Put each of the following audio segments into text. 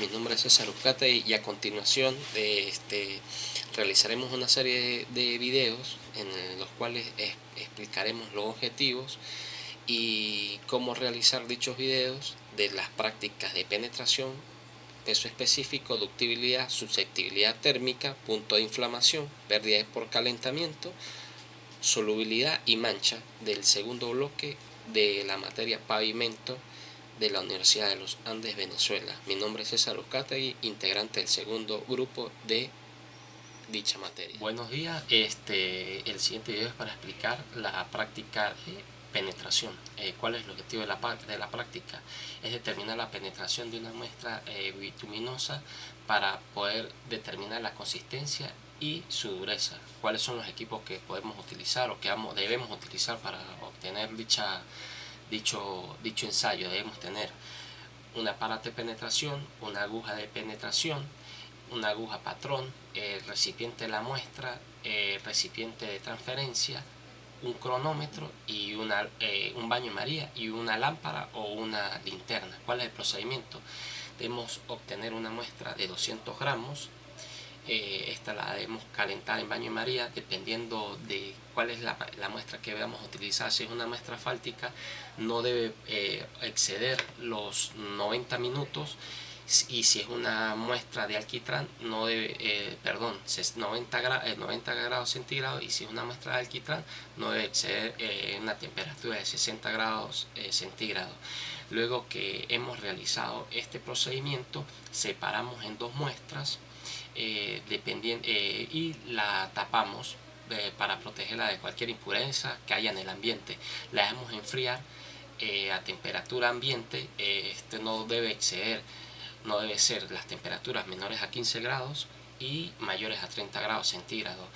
Mi nombre es César Uzcate y a continuación realizaremos una serie de videos en los cuales explicaremos los objetivos y cómo realizar dichos videos de las prácticas de penetración, peso específico, ductibilidad, susceptibilidad térmica, punto de inflamación, pérdida por calentamiento, solubilidad y mancha del segundo bloque de la materia pavimento de la Universidad de los Andes, Venezuela. Mi nombre es César Uzcategui, integrante del segundo grupo de dicha materia. Buenos días, el siguiente video es para explicar la práctica de penetración. ¿Cuál es el objetivo de la práctica? Es determinar la penetración de una muestra bituminosa para poder determinar la consistencia y su dureza. ¿Cuáles son los equipos que podemos utilizar o que debemos utilizar para obtener dicho ensayo? Debemos tener un aparato de penetración, una aguja de penetración, una aguja patrón, el recipiente de la muestra, recipiente de transferencia, un cronómetro y un baño María y una lámpara o una linterna. ¿Cuál es el procedimiento? Debemos obtener una muestra de 200 gramos. Esta la debemos calentar en baño María dependiendo de cuál es la muestra que vamos a utilizar. Si es una muestra fáltica, no debe exceder los 90 minutos, y si es una muestra de alquitrán no debe, 90 grados centígrados, y si es una muestra de alquitrán no debe exceder una temperatura de 60 grados centígrados. Luego que hemos realizado este procedimiento, separamos en dos muestras y la tapamos para protegerla de cualquier impureza que haya en el ambiente. La dejamos enfriar a temperatura ambiente. No debe ser las temperaturas menores a 15 grados y mayores a 30 grados centígrados.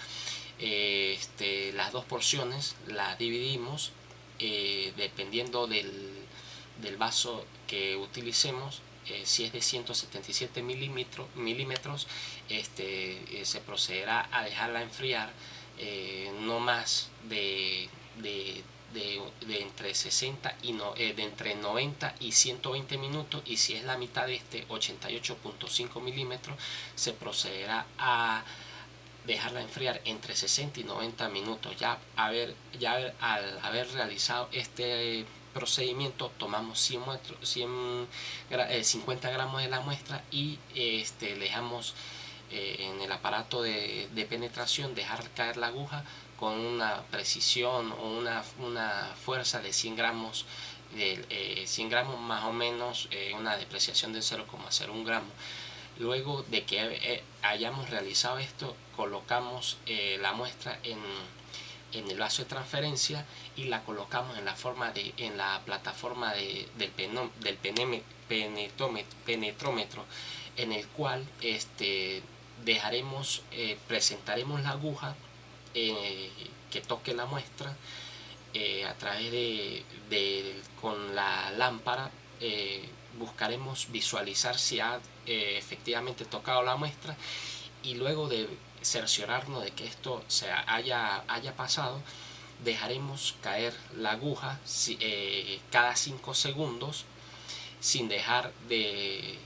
Las dos porciones las dividimos dependiendo del vaso que utilicemos. Si es de 177 milímetros, se procederá a dejarla enfriar no más de entre 90 y 120 minutos, y si es la mitad de 88.5 milímetros, se procederá a dejarla enfriar entre 60 y 90 minutos. Al haber realizado este procedimiento, tomamos 50 gramos de la muestra y dejamos en el aparato de penetración, dejar caer la aguja con una precisión o una fuerza de 100 gramos, 100 gramos más o menos, una depreciación de 0,01 gramo. Luego de que hayamos realizado esto, colocamos la muestra en el vaso de transferencia y la colocamos en la plataforma del penetrómetro, en el cual presentaremos la aguja que toque la muestra a través con la lámpara. Buscaremos visualizar si ha efectivamente tocado la muestra, y luego de cerciorarnos de que esto haya pasado, dejaremos caer la aguja cada 5 segundos, sin dejar de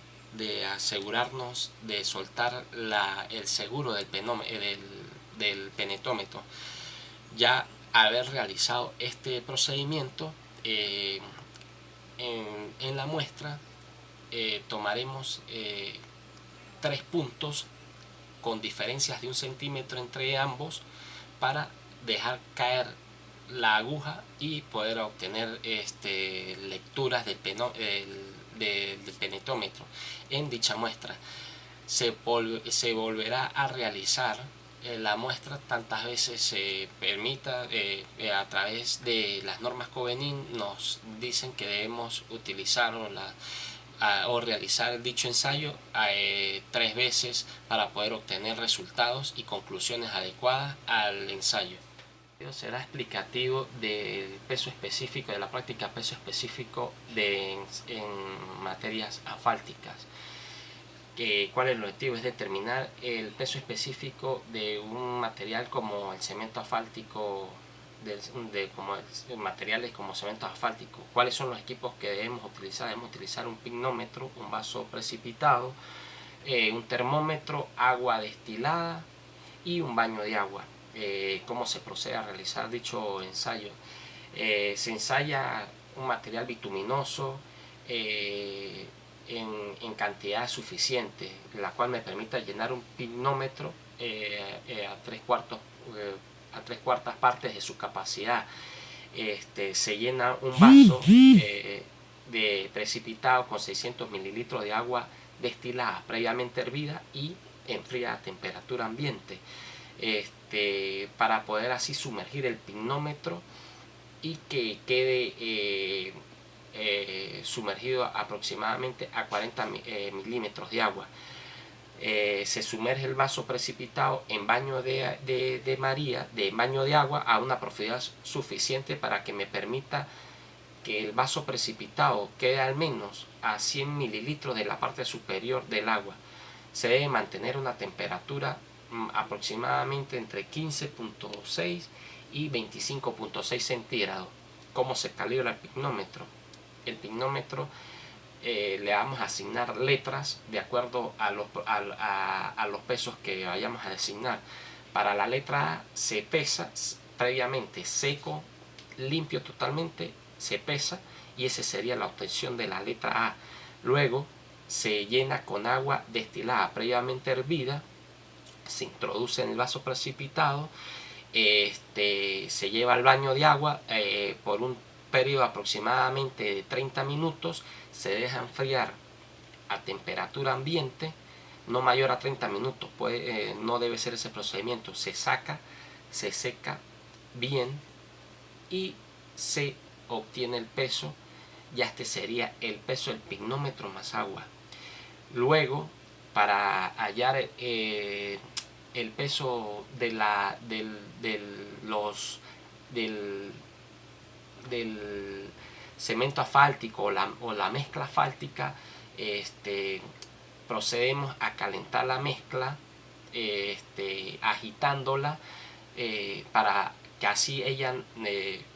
asegurarnos de soltar el seguro del penetómetro. Ya haber realizado este procedimiento, en la muestra tomaremos 3 puntos con diferencias de 1 centímetro entre ambos para dejar caer la aguja y poder obtener lecturas del penetómetro en dicha muestra. Se volverá a realizar la muestra tantas veces se permita. A través de las normas Covenin nos dicen que debemos utilizar o realizar dicho ensayo 3 veces para poder obtener resultados y conclusiones adecuadas al ensayo. Será explicativo del peso específico, de la práctica peso específico en materias asfálticas. ¿Cuál es el objetivo? Es determinar el peso específico de un material como el cemento asfáltico como materiales como cemento asfáltico. ¿Cuáles son los equipos que debemos utilizar? Debemos utilizar un pignómetro, un vaso precipitado, un termómetro, agua destilada y un baño de agua. ¿Cómo se procede a realizar dicho ensayo? Se ensaya un material bituminoso en cantidad suficiente, la cual me permita llenar un pignómetro a tres cuartas partes de su capacidad. Se llena un vaso de precipitado con 600 mililitros de agua destilada previamente hervida y enfriada a temperatura ambiente, para poder así sumergir el pignómetro y que quede sumergido aproximadamente a 40 milímetros de agua. Se sumerge el vaso precipitado en baño de baño de agua a una profundidad suficiente para que me permita que el vaso precipitado quede al menos a 100 mililitros de la parte superior del agua. Se debe mantener una temperatura aproximadamente entre 15.6 y 25.6 centígrados. ¿Cómo se calibra el pignómetro? El pignómetro le vamos a asignar letras de acuerdo a los pesos que vayamos a designar. Para la letra A se pesa previamente seco, limpio totalmente, se pesa y esa sería la obtención de la letra A. Luego se llena con agua destilada previamente hervida, se introduce en el vaso precipitado, se lleva al baño de agua por un periodo aproximadamente de 30 minutos, se deja enfriar a temperatura ambiente, no mayor a 30 minutos, no debe ser ese procedimiento, se saca, se seca bien y se obtiene el peso. Ya este sería el peso del pignómetro más agua. Luego, para hallar el peso del cemento asfáltico o la mezcla asfáltica, procedemos a calentar la mezcla, agitándola para que así ella,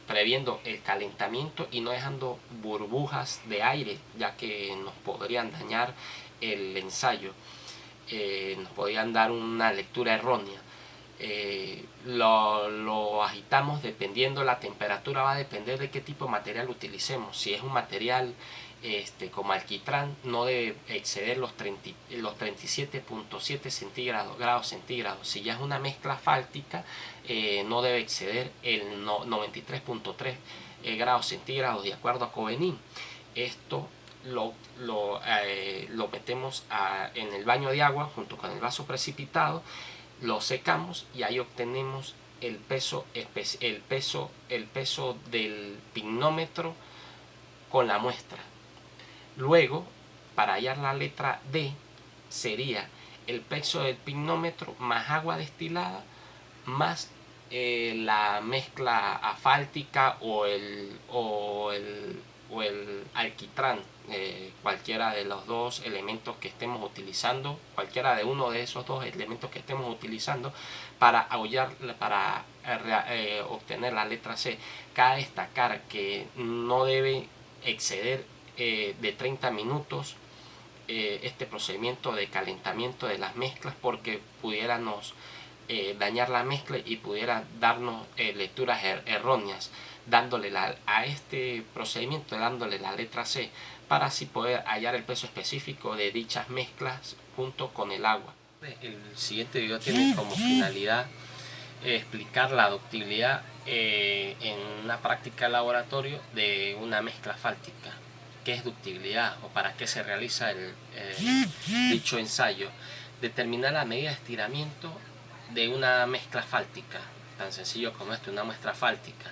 previendo el calentamiento y no dejando burbujas de aire, ya que nos podrían dañar el ensayo, nos podrían dar una lectura errónea. Lo agitamos dependiendo la temperatura, va a depender de qué tipo de material utilicemos. Si es un material como alquitrán, no debe exceder los 37.7 grados centígrados. Si ya es una mezcla asfáltica, no debe exceder el 93.3 grados centígrados de acuerdo a Covenin. Esto lo metemos en el baño de agua junto con el vaso precipitado, lo secamos y ahí obtenemos el peso del pignómetro con la muestra. Luego, para hallar la letra D, sería el peso del pignómetro más agua destilada más la mezcla asfáltica o el alquitrán, cualquiera de los dos elementos que estemos utilizando, cualquiera de uno de esos dos elementos que estemos utilizando para obtener la letra C. Cabe destacar que no debe exceder de 30 minutos este procedimiento de calentamiento de las mezclas, porque pudiéramos dañar la mezcla y pudiera darnos lecturas erróneas, dándole a este procedimiento dándole la letra C, para así poder hallar el peso específico de dichas mezclas junto con el agua. El siguiente video tiene como finalidad explicar la ductilidad en una práctica de laboratorio de una mezcla asfáltica. ¿Qué es ductilidad o para qué se realiza dicho ensayo? Determinar la medida de estiramiento de una mezcla asfáltica, tan sencillo como esto, una muestra asfáltica.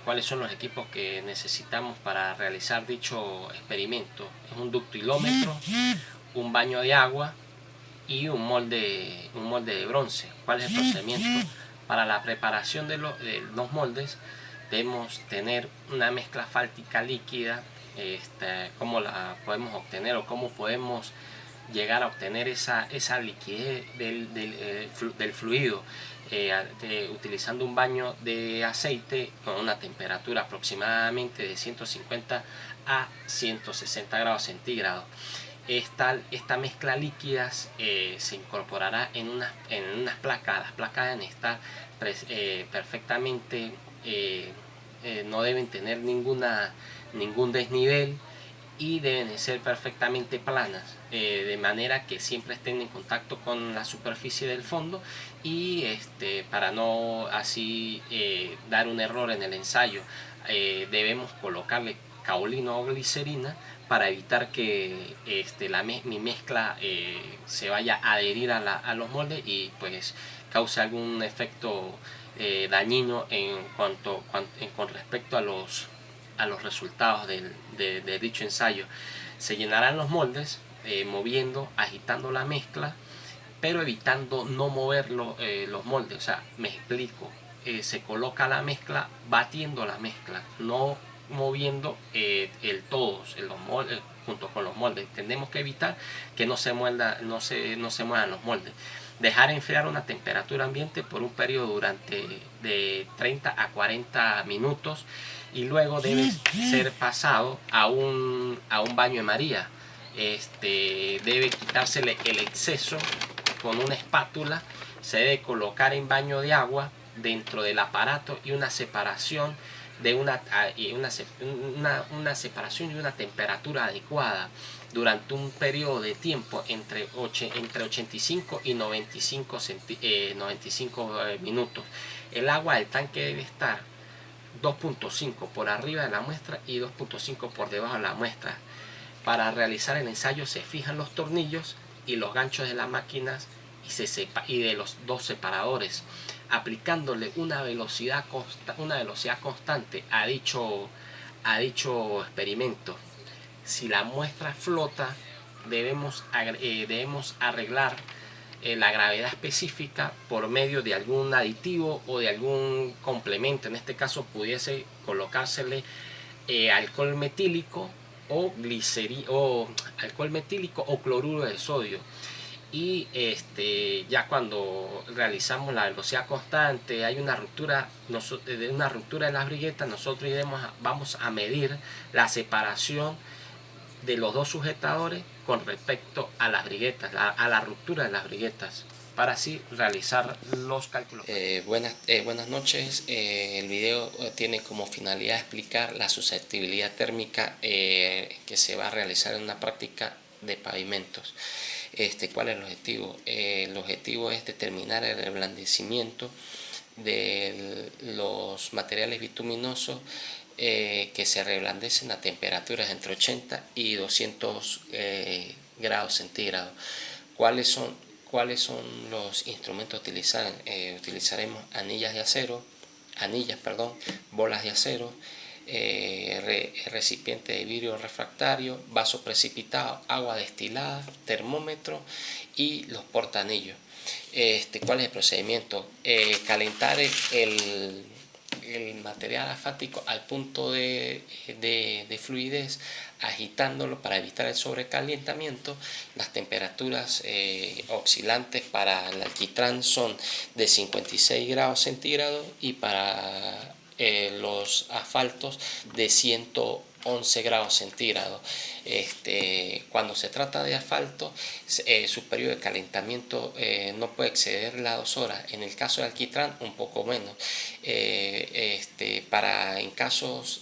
¿Cuáles son los equipos que necesitamos para realizar dicho experimento? Es un ductilómetro, un baño de agua y un molde de bronce. ¿Cuál es el procedimiento? Para la preparación de los moldes debemos tener una mezcla asfáltica líquida. ¿Cómo la podemos obtener o cómo podemos llegar a obtener esa liquidez del fluido, utilizando un baño de aceite con una temperatura aproximadamente de 150 a 160 grados centígrados. Esta mezcla líquida se incorporará en unas placas. Las placas deben estar perfectamente, no deben tener ningún desnivel y deben ser perfectamente planas, de manera que siempre estén en contacto con la superficie del fondo, y para no así dar un error en el ensayo, debemos colocarle caolino o glicerina para evitar que mi mezcla se vaya a adherir a los moldes y pues cause algún efecto dañino con respecto a los resultados de dicho ensayo. Se llenarán los moldes moviendo, agitando la mezcla, pero evitando no mover los moldes. O sea, me explico, se coloca la mezcla batiendo la mezcla, no moviendo los moldes junto con los moldes. Tenemos que evitar que no se muevan los moldes. Dejar enfriar a una temperatura ambiente por un periodo de 30 a 40 minutos, y luego debe ser pasado a un baño de María. Debe quitársele el exceso con una espátula. Se debe colocar en baño de agua dentro del aparato y una separación de una separación y una temperatura adecuada durante un periodo de tiempo entre 85 y 95 minutos. El agua del tanque debe estar 2.5 por arriba de la muestra y 2.5 por debajo de la muestra. Para realizar el ensayo se fijan los tornillos y los ganchos de las máquinas y de los dos separadores, aplicándole una velocidad constante a dicho experimento. Si la muestra flota, debemos arreglar la gravedad específica por medio de algún aditivo o de algún complemento. En este caso pudiese colocársele alcohol metílico o alcohol metílico o cloruro de sodio. Y ya cuando realizamos la velocidad constante, hay una ruptura de las briguetas, nosotros vamos a medir la separación de los dos sujetadores con respecto a las briguetas, a la ruptura de las briguetas, para así realizar los cálculos. Buenas noches. El video tiene como finalidad explicar la susceptibilidad térmica que se va a realizar en una práctica de pavimentos. ¿Cuál es el objetivo? El objetivo es determinar el reblandecimiento de los materiales bituminosos que se reblandecen a temperaturas entre 80 y 200 grados centígrados. ¿Cuáles son los instrumentos a utilizar? Utilizaremos anillas, bolas de acero, recipiente de vidrio refractario, vaso precipitado, agua destilada, termómetro y los portaanillos. ¿Cuál es el procedimiento? Calentar el material asfáltico al punto de fluidez, agitándolo para evitar el sobrecalentamiento. Las temperaturas oscilantes para el alquitrán son de 56 grados centígrados y para los asfaltos de 111 grados centígrados. Cuando se trata de asfalto, su periodo de calentamiento no puede exceder las 2 horas. En el caso de alquitrán, un poco menos. En casos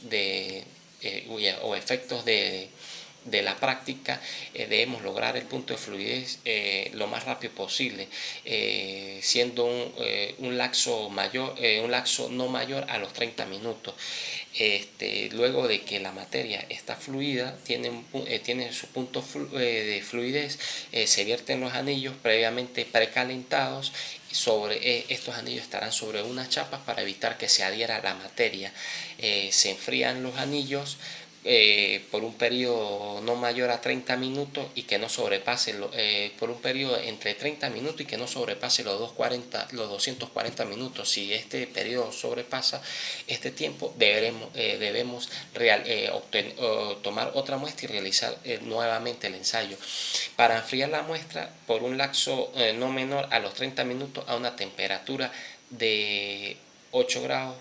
o efectos de la práctica, debemos lograr el punto de fluidez lo más rápido posible, siendo un lapso no mayor a los 30 minutos. Luego de que la materia está fluida, tiene su punto de fluidez, se vierten los anillos previamente precalentados. Estos anillos estarán sobre unas chapas para evitar que se adhiera a la materia. Se enfrían los anillos por un periodo no mayor a 30 minutos y que no sobrepase por un periodo entre 30 minutos y que no sobrepase los 240 minutos. Si este periodo sobrepasa este tiempo, debemos tomar otra muestra y realizar nuevamente el ensayo para enfriar la muestra por un lapso no menor a los 30 minutos a una temperatura de 8 grados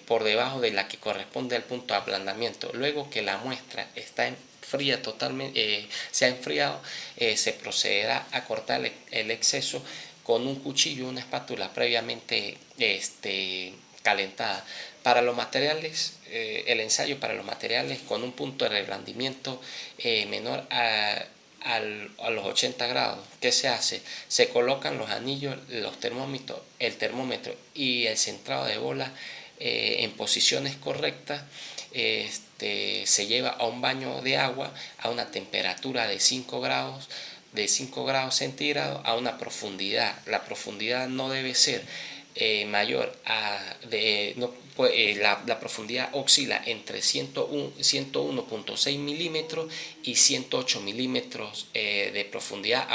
por debajo de la que corresponde al punto de ablandamiento. Luego que la muestra está fría totalmente, se ha enfriado, se procederá a cortar el exceso con un cuchillo o una espátula previamente calentada. Para los materiales, el ensayo para los materiales con un punto de reblandimiento menor a los 80 grados. ¿Qué se hace? Se colocan los anillos, los termómetros, el termómetro y el centrado de bola en posiciones correctas. Se lleva a un baño de agua a una temperatura de 5 grados centígrados a una profundidad. La profundidad no debe ser mayor la profundidad oscila entre 101.6 milímetros y 108 milímetros de profundidad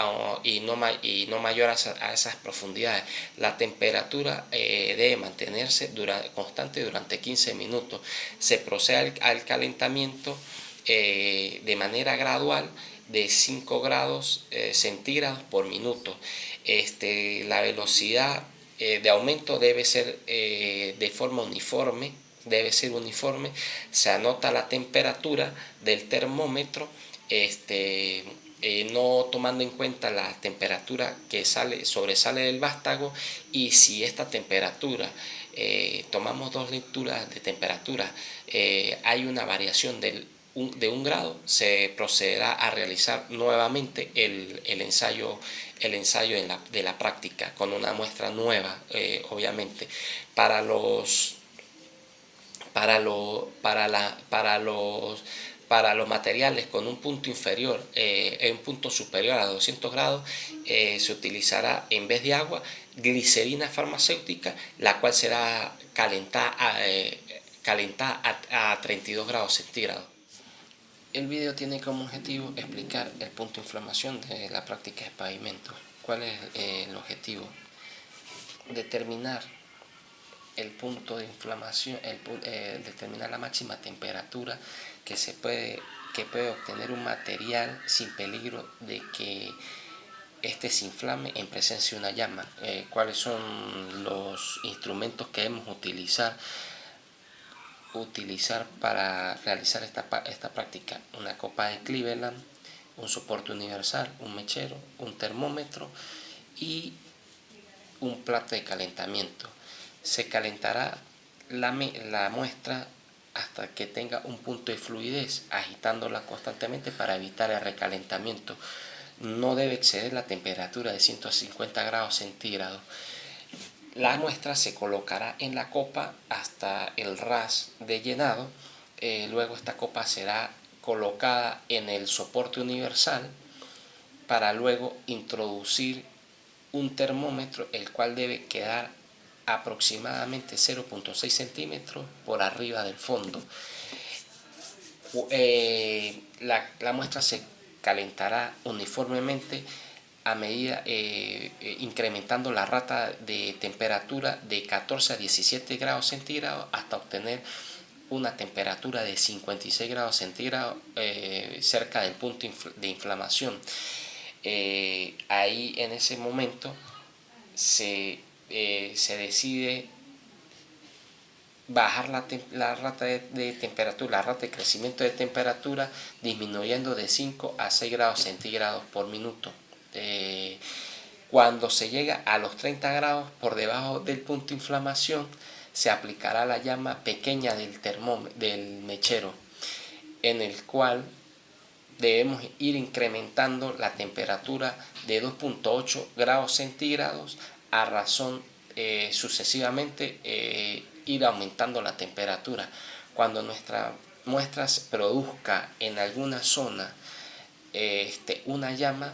y no mayor a esas profundidades. La temperatura debe mantenerse constante durante 15 minutos. Se procede al calentamiento de manera gradual de 5 grados centígrados por minuto. La velocidad de aumento debe ser de forma uniforme, se anota la temperatura del termómetro, no tomando en cuenta la temperatura que sobresale del vástago, y si esta temperatura, tomamos dos lecturas de temperatura, hay una variación de 1 grado, se procederá a realizar nuevamente el ensayo de la práctica con una muestra nueva, obviamente. Para los materiales con un punto inferior, un punto superior a 200 grados, se utilizará en vez de agua glicerina farmacéutica, la cual será calentada a 32 grados centígrados. El video tiene como objetivo explicar el punto de inflamación de la práctica de pavimentos. ¿Cuál es el objetivo? Determinar el punto de inflamación, determinar la máxima temperatura que puede obtener un material sin peligro de que este se inflame en presencia de una llama. ¿Cuáles son los instrumentos que debemos utilizar para realizar esta práctica? Una copa de Cleveland, un soporte universal, un mechero, un termómetro y un plato de calentamiento. Se calentará la muestra hasta que tenga un punto de fluidez, agitándola constantemente para evitar el recalentamiento. No debe exceder la temperatura de 150 grados centígrados. La muestra se colocará en la copa hasta el ras de llenado. Luego esta copa será colocada en el soporte universal para luego introducir un termómetro, el cual debe quedar aproximadamente 0.6 centímetros por arriba del fondo. La muestra se calentará uniformemente a medida incrementando la rata de temperatura de 14 a 17 grados centígrados hasta obtener una temperatura de 56 grados centígrados cerca del punto de inflamación. Ahí en ese momento se decide bajar la rata de temperatura, la rata de crecimiento de temperatura, disminuyendo de 5 a 6 grados centígrados por minuto. Cuando se llega a los 30 grados por debajo del punto de inflamación, se aplicará la llama pequeña del mechero, en el cual debemos ir incrementando la temperatura de 2.8 grados centígrados a razón sucesivamente ir aumentando la temperatura. Cuando nuestra muestra produzca en alguna zona una llama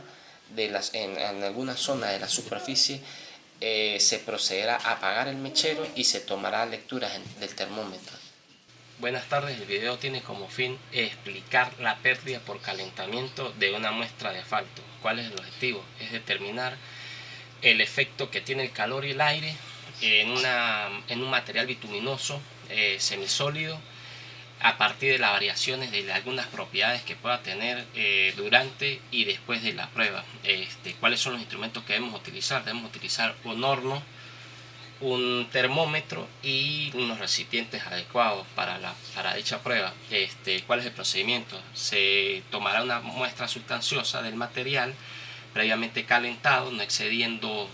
en alguna zona de la superficie, se procederá a apagar el mechero y se tomará lecturas del termómetro. Buenas tardes. El video tiene como fin explicar la pérdida por calentamiento de una muestra de asfalto. ¿Cuál es el objetivo? Es determinar el efecto que tiene el calor y el aire en un material bituminoso semisólido, a partir de las variaciones de algunas propiedades que pueda tener durante y después de la prueba. ¿Cuáles son los instrumentos que debemos utilizar? Debemos utilizar un horno, un termómetro y unos recipientes adecuados para dicha prueba. ¿Cuál es el procedimiento? Se tomará una muestra sustanciosa del material previamente calentado, no excediendo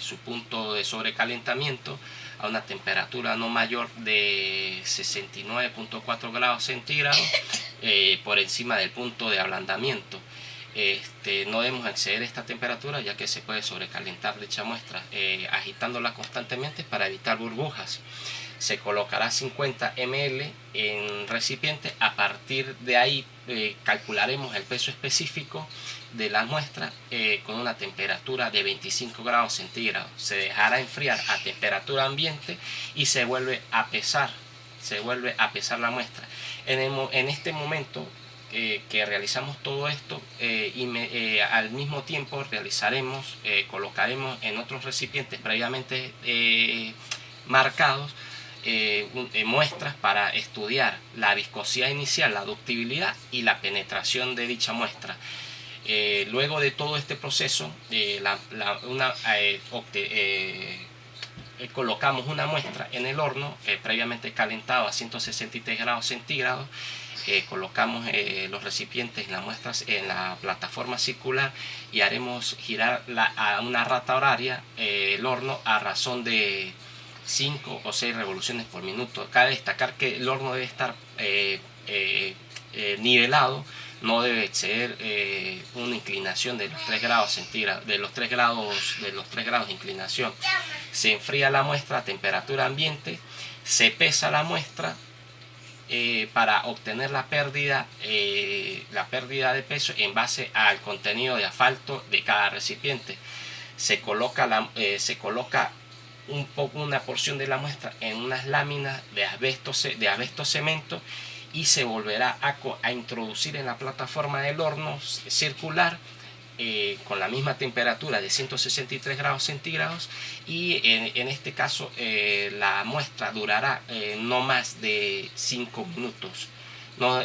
su punto de sobrecalentamiento, a una temperatura no mayor de 69.4 grados centígrados por encima del punto de ablandamiento. No debemos exceder esta temperatura, ya que se puede sobrecalentar dicha muestra, agitándola constantemente para evitar burbujas. Se colocará 50 ml en recipiente. A partir de ahí calcularemos el peso específico de la muestra con una temperatura de 25 grados centígrados. Se dejará enfriar a temperatura ambiente y se vuelve a pesar. La muestra. En este momento que realizamos todo esto, al mismo tiempo colocaremos en otros recipientes previamente marcados muestras para estudiar la viscosidad inicial, la ductibilidad y la penetración de dicha muestra. Luego de todo este proceso, colocamos una muestra en el horno previamente calentado a 163 grados centígrados. Colocamos los recipientes, las muestras en la plataforma circular y haremos girar a una rata horaria el horno a razón de 5 o 6 revoluciones por minuto. Cabe destacar que el horno debe estar nivelado, no debe exceder una inclinación de los 3 grados centígrados, de los 3 grados de inclinación. Se enfría la muestra a temperatura ambiente, se pesa la muestra para obtener la pérdida de peso en base al contenido de asfalto de cada recipiente. Se coloca una porción de la muestra en unas láminas de asbesto cemento y se volverá a introducir en la plataforma del horno circular con la misma temperatura de 163 grados centígrados, y en este caso la muestra durará no más de 5 minutos, no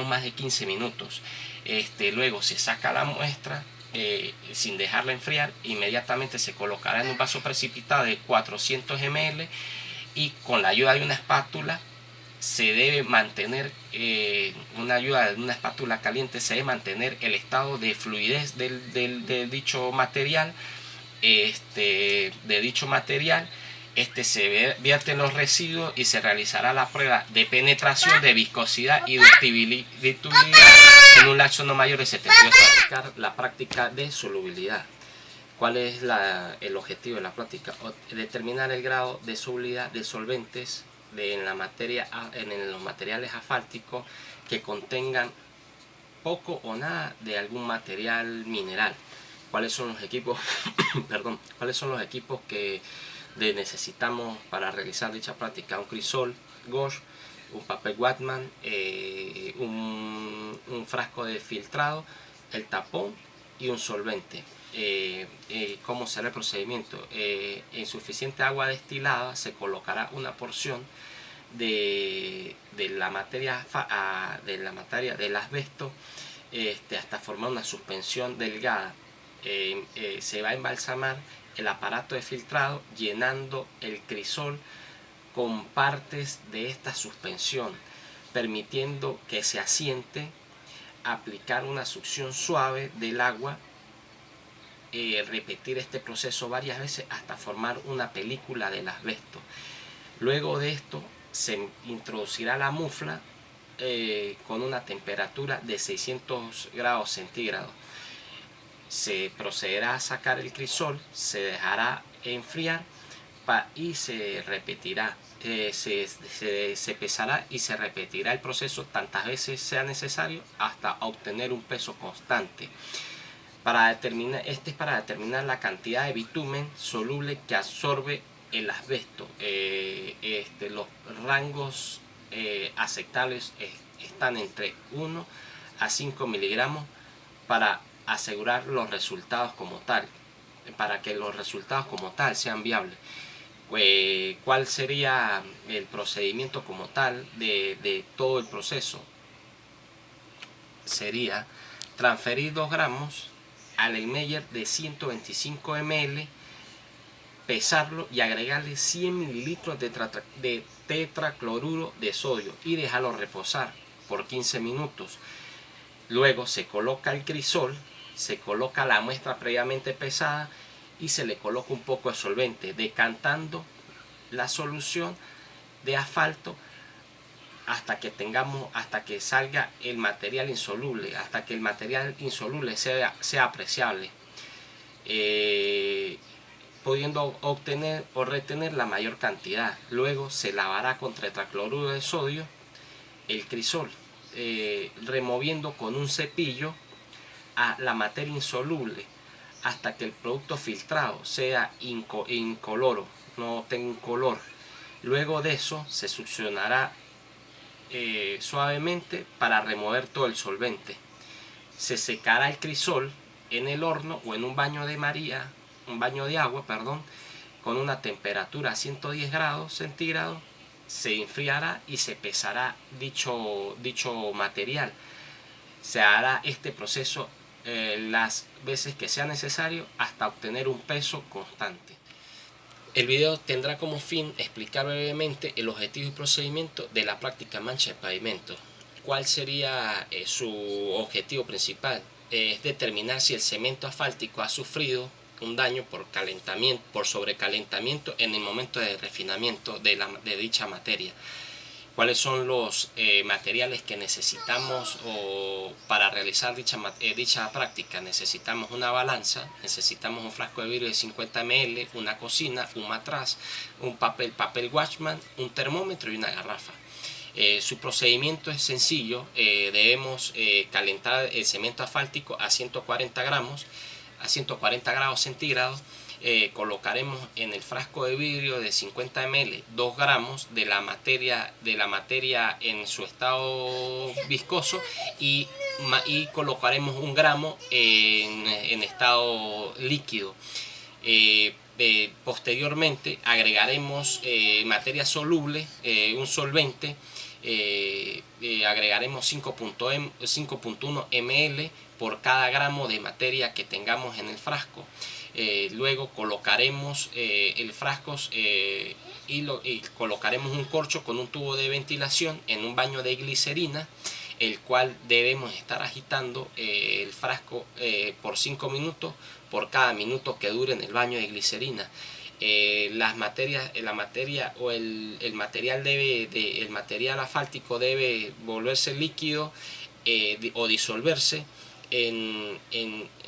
más de 15 minutos. Luego se saca la muestra sin dejarla enfriar. Inmediatamente se colocará en un vaso precipitado de 400 ml y con la ayuda de una espátula se debe mantener una espátula caliente, se debe mantener el estado de fluidez de dicho material. Se vierten los residuos y se realizará la prueba de penetración, de viscosidad y ductibilidad en un lapso no mayor de 72 horas. La práctica de solubilidad. ¿Cuál es el objetivo de la práctica? Determinar el grado de solubilidad de solventes en los materiales asfálticos que contengan poco o nada de algún material mineral. ¿Cuáles son los equipos ¿Cuáles son los equipos que necesitamos para realizar dicha práctica? Un crisol Gosh, un papel Whatman, un frasco de filtrado, el tapón y un solvente. ¿Cómo será el procedimiento? En suficiente agua destilada se colocará una porción de la materia del asbesto hasta formar una suspensión delgada. Se va a embalsamar el aparato de filtrado llenando el crisol con partes de esta suspensión, permitiendo que se asiente, aplicar una succión suave del agua, repetir este proceso varias veces hasta formar una película del asbesto. Luego de esto se introducirá la mufla con una temperatura de 600 grados centígrados. Se procederá a sacar el crisol, se dejará enfriar y se repetirá, se pesará y se repetirá el proceso tantas veces sea necesario hasta obtener un peso constante. Este es para determinar la cantidad de bitumen soluble que absorbe el asbesto. Los rangos aceptables están entre 1 a 5 miligramos para asegurar los resultados como tal, para que los resultados como tal sean viables. ¿Cuál sería el procedimiento como tal de todo el proceso? Sería transferir 2 gramos al Erlenmeyer de 125 ml, pesarlo y agregarle 100 mililitros de tetracloruro de sodio y dejarlo reposar por 15 minutos. Luego se coloca el crisol, se coloca la muestra previamente pesada y se le coloca un poco de solvente, decantando la solución de asfalto hasta que salga el material insoluble, hasta que el material insoluble sea apreciable, pudiendo obtener o retener la mayor cantidad. Luego se lavará con tetracloruro de sodio el crisol, removiendo con un cepillo a la materia insoluble hasta que el producto filtrado sea incoloro, no tenga un color. Luego de eso se succionará suavemente para remover todo el solvente. Se secará el crisol en el horno o en un baño de agua, con una temperatura a 110 grados centígrados. Se enfriará y se pesará dicho material. Se hará este proceso las veces que sea necesario hasta obtener un peso constante. El video tendrá como fin explicar brevemente el objetivo y procedimiento de la práctica mancha de pavimento. ¿Cuál sería su objetivo principal? Es determinar si el cemento asfáltico ha sufrido un daño por sobrecalentamiento en el momento de refinamiento de dicha materia. ¿Cuáles son los materiales que necesitamos para realizar dicha práctica? Necesitamos una balanza, necesitamos un frasco de vidrio de 50 ml, una cocina, un matraz, un papel Watchman, un termómetro y una garrafa. Su procedimiento es sencillo. Debemos calentar el cemento asfáltico a 140 grados centígrados. Colocaremos en el frasco de vidrio de 50 ml 2 gramos de la materia en su estado viscoso y colocaremos 1 gramo en estado líquido. Posteriormente agregaremos materia soluble, un solvente. Agregaremos 5.1 ml por cada gramo de materia que tengamos en el frasco. Luego colocaremos el frasco y colocaremos un corcho con un tubo de ventilación en un baño de glicerina, el cual debemos estar agitando el frasco por 5 minutos por cada minuto que dure en el baño de glicerina. El material asfáltico debe volverse líquido o disolverse en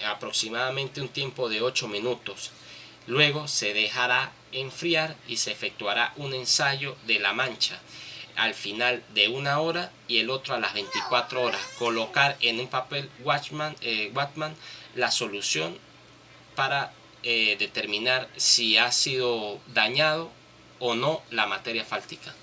aproximadamente un tiempo de 8 minutos. Luego se dejará enfriar y se efectuará un ensayo de la mancha al final de 1 hora y el otro a las 24 horas. Colocar en un papel Watchman la solución para determinar si ha sido dañado o no la materia asfáltica.